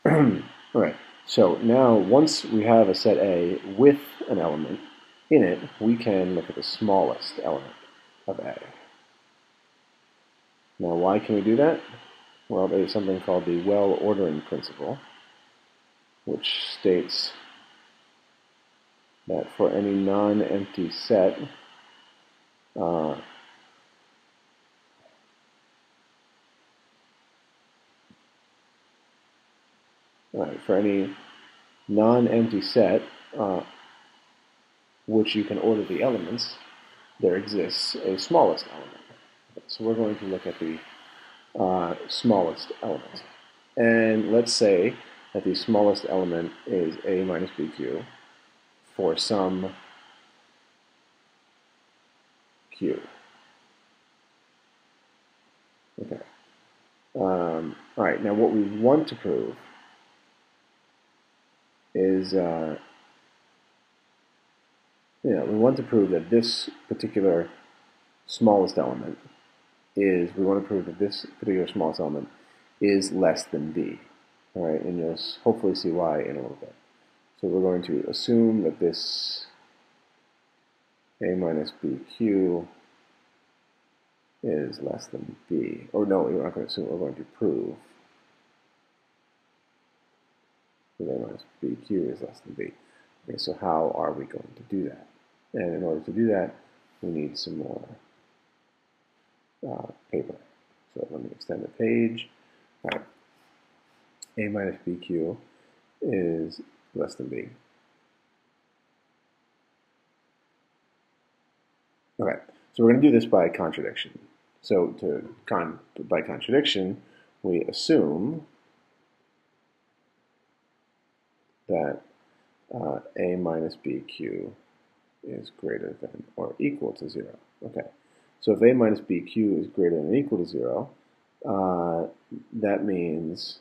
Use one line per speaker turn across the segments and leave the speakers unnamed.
Alright, so now once we have a set A with an element in it, we can look at the smallest element of A. Now why can we do that? Well, there's something called the well-ordering principle, which states that for any non-empty set, for any non-empty set, which you can order the elements, there exists a smallest element. So we're going to look at the smallest element. And let's say that the smallest element is A minus BQ for some Q. Okay. All right, now what we want to prove is, we want to prove that this particular smallest element is, we want to prove that this particular smallest element is less than B. All right, and you'll hopefully see why in a little bit. So we're going to assume that this A minus BQ is less than B. Or no, we're not going to assume, we're going to prove that A minus BQ is less than B. Okay, so how are we going to do that? And in order to do that, we need some more paper. So let me extend the page. All right. A minus BQ is less than B. Okay, so we're going to do this by contradiction. So by contradiction, we assume that A minus BQ is greater than or equal to 0. Okay, so if A minus BQ is greater than or equal to 0, that means,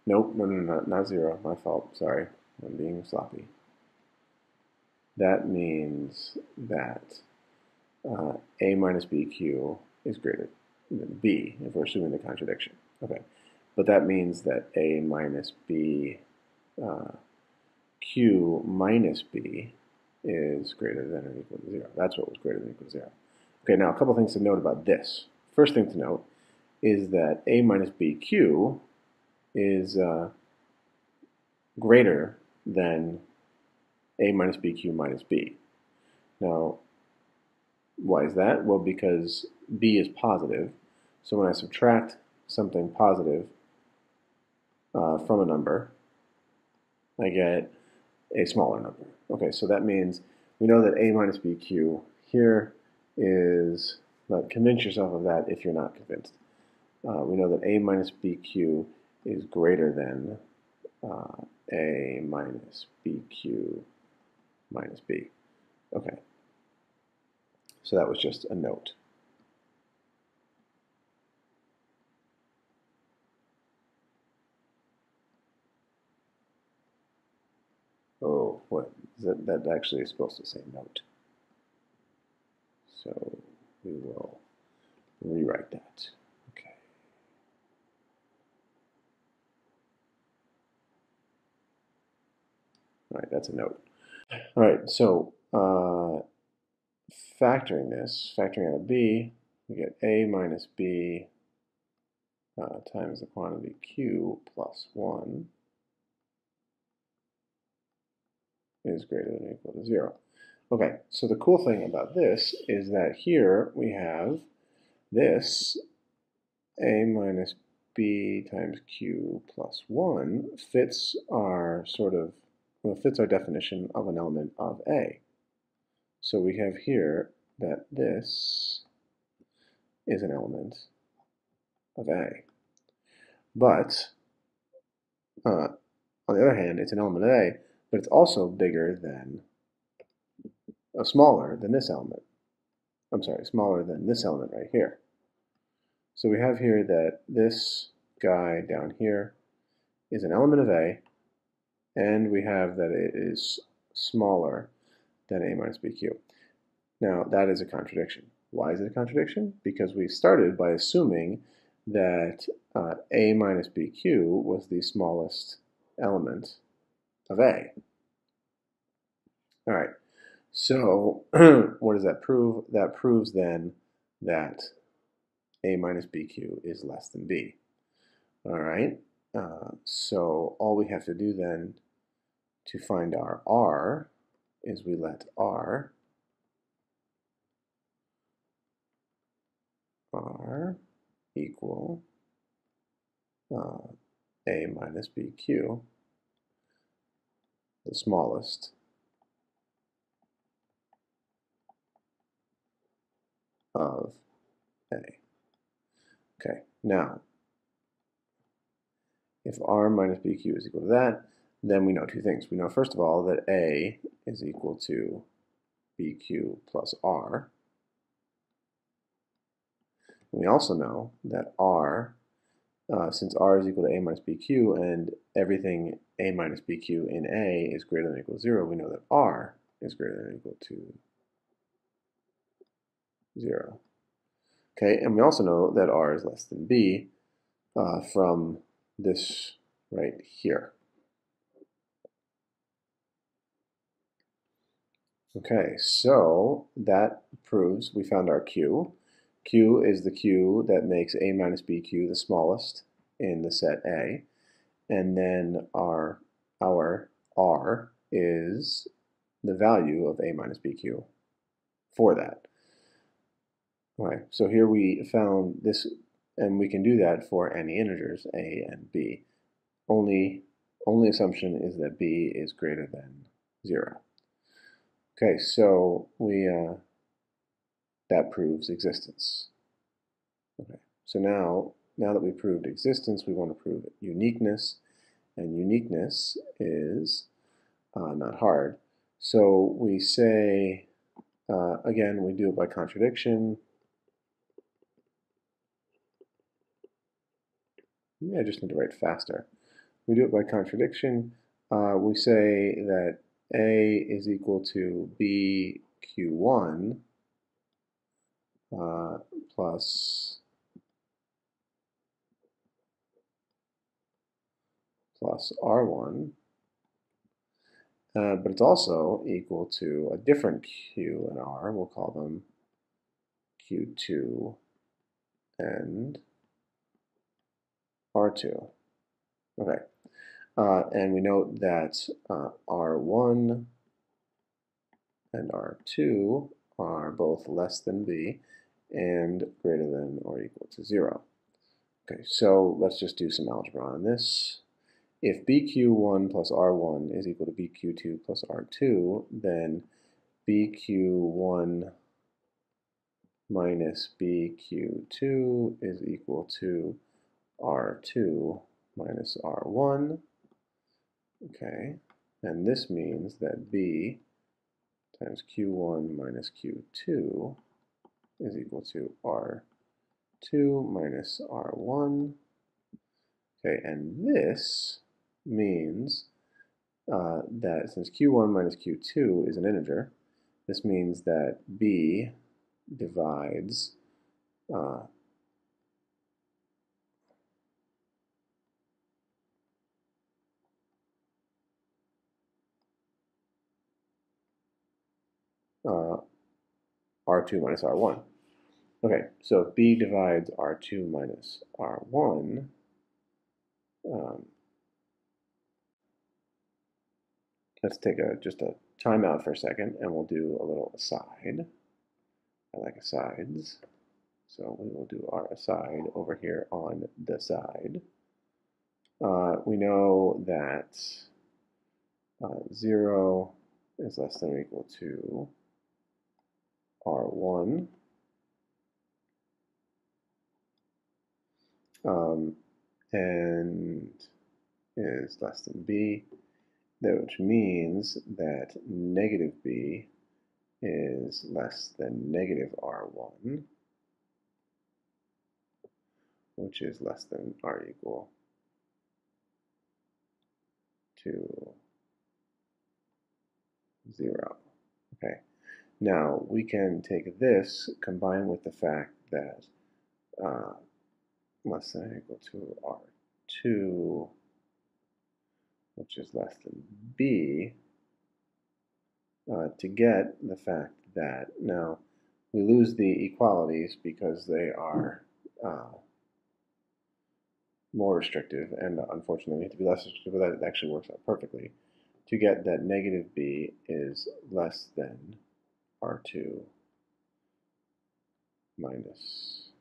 nope, no, not 0, my fault, sorry, I'm being sloppy. That means that A minus BQ is greater than B, if we're assuming the contradiction. Okay, but that means that A minus B Q minus B is greater than or equal to 0. That's what was greater than or equal to 0. Okay, now a couple things to note about this. First thing to note is that A minus BQ is greater than A minus BQ minus B. Now, why is that? Well, because B is positive. So when I subtract something positive from a number, I get a smaller number. Okay, so that means we know that A minus BQ here is, convince yourself of that if you're not convinced. We know that A minus BQ is greater than A minus BQ minus B. Okay, so that was just a note. Oh, what? That actually is supposed to say note. So we will rewrite that. Okay. All right, that's a note. All right, so factoring out of B, we get A minus B times the quantity Q plus 1 is greater than or equal to 0. Okay, so the cool thing about this is that here we have this A minus B times Q plus 1 fits our fits our definition of an element of A. So we have here that this is an element of A. But on the other hand, it's an element of A, but it's also bigger than, smaller than this element. I'm sorry, smaller than this element right here. So we have here that this guy down here is an element of A, and we have that it is smaller than A minus BQ. Now, that is a contradiction. Why is it a contradiction? Because we started by assuming that A minus BQ was the smallest element of A. All right, so what does that prove? That proves then that A minus BQ is less than B. All right, so all we have to do then to find our R is we let R equal A minus BQ, the smallest of A. Okay, now, if R minus BQ is equal to that, then we know two things. We know, first of all, that A is equal to BQ plus R. We also know that R, since R is equal to A minus BQ and everything A minus BQ in A is greater than or equal to 0, we know that R is greater than or equal to 0. Okay, and we also know that R is less than B from this right here. Okay, so that proves we found our Q. Q is the Q that makes A minus BQ the smallest in the set A. And then our R is the value of A minus BQ for that. All right, so here we found this, and we can do that for any integers, A and B. Only assumption is that B is greater than 0. Okay, so that proves existence. Okay, so now that we've proved existence, we want to prove uniqueness, and uniqueness is not hard. So we say, again, we do it by contradiction. Maybe I just need to write faster. We do it by contradiction. We say that A is equal to BQ1 plus R1, but it's also equal to a different Q and R. We'll call them Q2 and R2. Okay, and we note that R1 and R2 are both less than B and greater than or equal to 0. Okay, so let's just do some algebra on this. If BQ1 plus R1 is equal to BQ2 plus R2, then BQ1 minus BQ2 is equal to R2 minus R1. Okay, and this means that B times Q1 minus Q2 is equal to R2 minus R1. Okay, and this means that since Q1 minus Q2 is an integer, this means that B divides R2 minus R1. Okay, so if B divides R2 minus R1, let's take just a timeout for a second, and we'll do a little aside. I like asides. So we will do our aside over here on the side. We know that 0 is less than or equal to R1. And is less than B, which means that negative B is less than negative R1, which is less than or equal to 0. Okay. Now we can take this combined with the fact that less than or equal to R2 which is less than b, to get the fact that, now we lose the equalities because they are more restrictive, and unfortunately we have to be less restrictive, but that actually works out perfectly, to get that negative b is less than R2 minus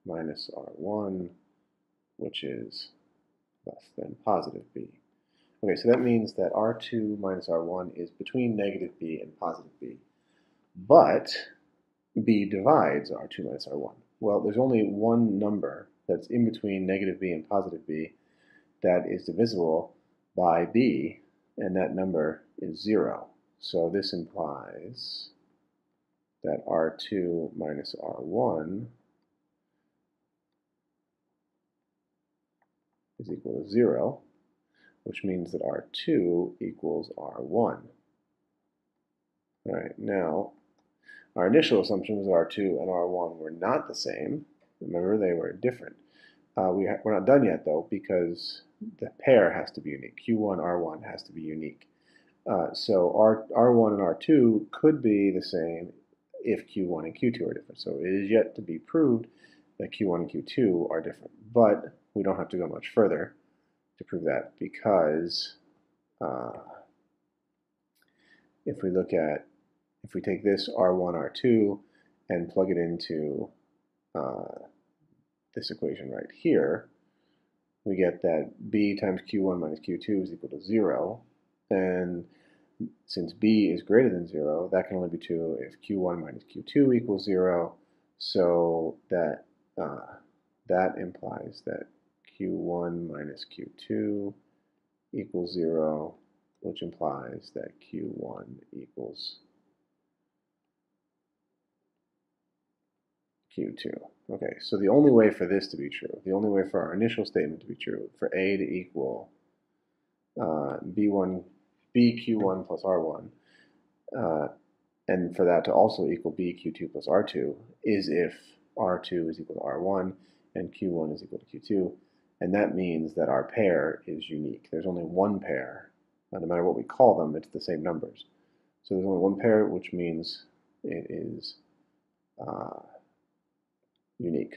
R1, which is less than positive b. Okay, so that means that R2 minus R1 is between negative b and positive b. But b divides R2 minus R1. Well, there's only one number that's in between negative b and positive b that is divisible by b, and that number is 0. So this implies that R2 minus R1 is equal to 0, which means that R2 equals R1. All right, now, our initial assumption was R2 and R1 were not the same. Remember, they were different. We're not done yet, though, because the pair has to be unique. Q1, R1 has to be unique. So R1 and R2 could be the same if Q1 and Q2 are different. So it is yet to be proved that Q1 and Q2 are different. But we don't have to go much further to prove that, because if we take this R1, R2 and plug it into this equation right here, we get that b times Q1 minus Q2 is equal to 0. And since b is greater than 0, that can only be true if Q1 minus Q2 equals 0. So that that implies that Q1 minus Q2 equals 0, which implies that Q1 equals Q2. Okay, so the only way for this to be true, the only way for our initial statement to be true, for A to equal BQ1 plus R1, and for that to also equal BQ2 plus R2, is if R2 is equal to R1 and Q1 is equal to Q2, and that means that our pair is unique. There's only one pair. No matter what we call them, it's the same numbers. So there's only one pair, which means it is unique.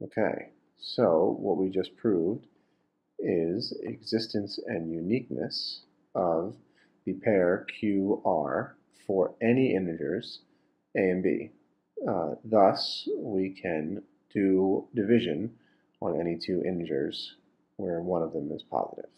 Okay, so what we just proved is existence and uniqueness of the pair QR for any integers a and b. Thus, we can do division on any two integers where one of them is positive.